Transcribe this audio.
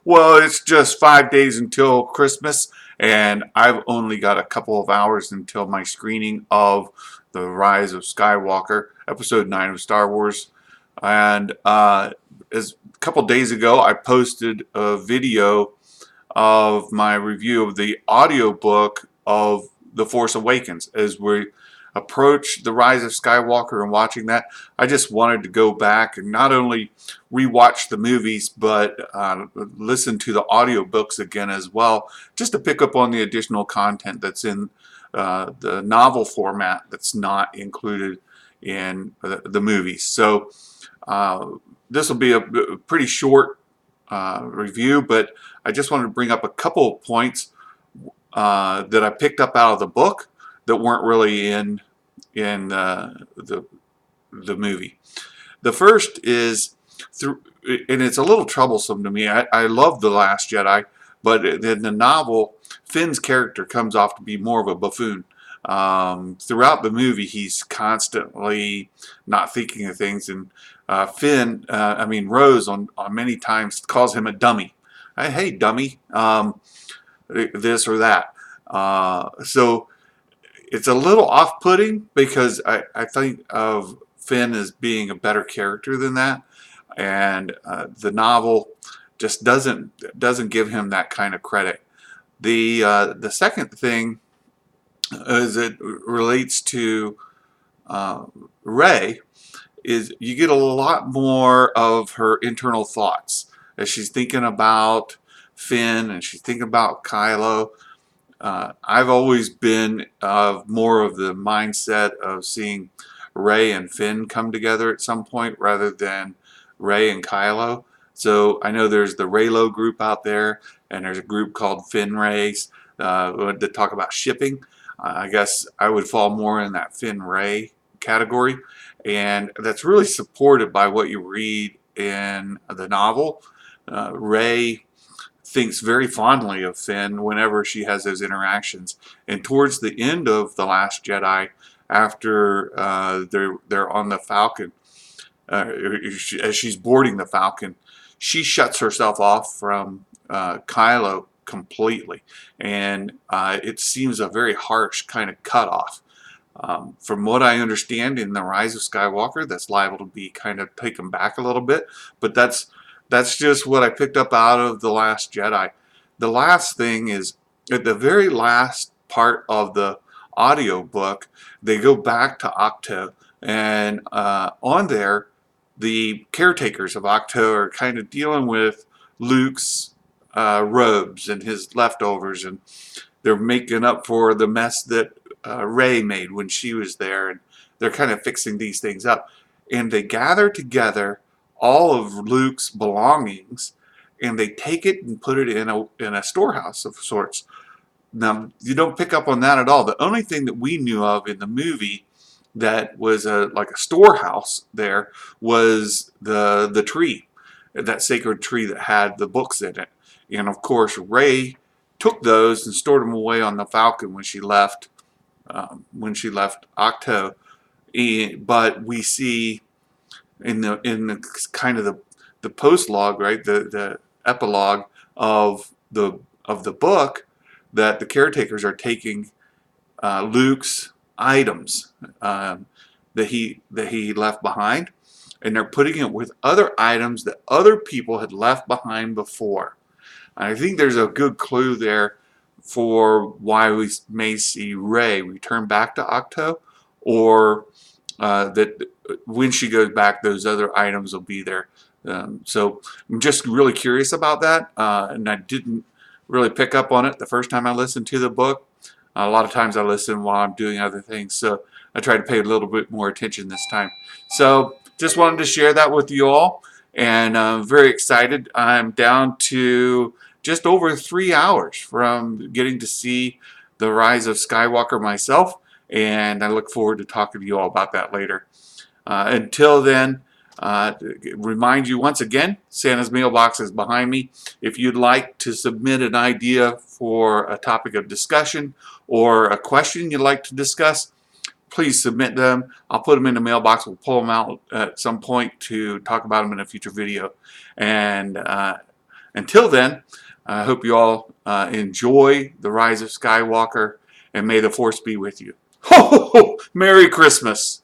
Well, it's just 5 days until Christmas, and I've only got a couple of hours until my screening of the Rise of Skywalker, Episode 9 of Star Wars. And as a couple days ago, I posted a video of my review of the audiobook of The Force Awakens. As we approach The Rise of Skywalker and watching that, I just wanted to go back and not only rewatch the movies, but listen to the audiobooks again as well, just to pick up on the additional content that's in the novel format that's not included in the movies. So this will be a pretty short review, but I just wanted to bring up a couple of points that I picked up out of the book that weren't really in the movie. The first is through, and it's a little troublesome to me. I love The Last Jedi, but in the novel, Finn's character comes off to be more of a buffoon. Throughout the movie, he's constantly not thinking of things, and Rose on many times calls him a dummy. Hey, dummy, this or that. So it's a little off-putting because I think of Finn as being a better character than that, and the novel just doesn't give him that kind of credit. The second thing as it relates to Rey is you get a lot more of her internal thoughts as she's thinking about Finn and she's thinking about Kylo. I've always been more of the mindset of seeing Rey and Finn come together at some point rather than Rey and Kylo. So I know there's the Reylo group out there, and there's a group called Finn Reys that talk about shipping. I guess I would fall more in that Finn Rey category, and that's really supported by what you read in the novel. Rey thinks very fondly of Finn whenever she has those interactions, and towards the end of The Last Jedi, after they're on the Falcon, as she's boarding the Falcon, she shuts herself off from Kylo completely, and it seems a very harsh kind of cutoff. From what I understand in The Rise of Skywalker, that's liable to be kind of taken back a little bit, but that's just what I picked up out of The Last Jedi. The last thing is, at the very last part of the audiobook, they go back to Octo, and on there, the caretakers of Octo are kind of dealing with Luke's robes and his leftovers, and they're making up for the mess that Rey made when she was there, and they're kind of fixing these things up. And they gather together all of Luke's belongings, and they take it and put it in a storehouse of sorts. Now, you don't pick up on that at all. The only thing that we knew of in the movie that was like a storehouse there was the tree, that sacred tree that had the books in it. And of course, Rey took those and stored them away on the Falcon when she left Octo. But we see in the kind of the post log, right, the epilogue of the book, that the caretakers are taking Luke's items that he left behind, and they're putting it with other items that other people had left behind before. And I think there's a good clue there for why we may see Rey return back to Octo, or that when she goes back, those other items will be there. So I'm just really curious about that, and I didn't really pick up on it the first time I listened to the book. A lot of times I listen while I'm doing other things, so I try to pay a little bit more attention this time. So just wanted to share that with you all, and I'm very excited. I'm down to just over 3 hours from getting to see The Rise of Skywalker myself, and I look forward to talking to you all about that later. Until then, remind you once again, Santa's mailbox is behind me. If you'd like to submit an idea for a topic of discussion or a question you'd like to discuss, please submit them. I'll put them in the mailbox. We'll pull them out at some point to talk about them in a future video. And Until then, I hope you all enjoy the Rise of Skywalker, and may the Force be with you. Ho, ho, ho! Merry Christmas!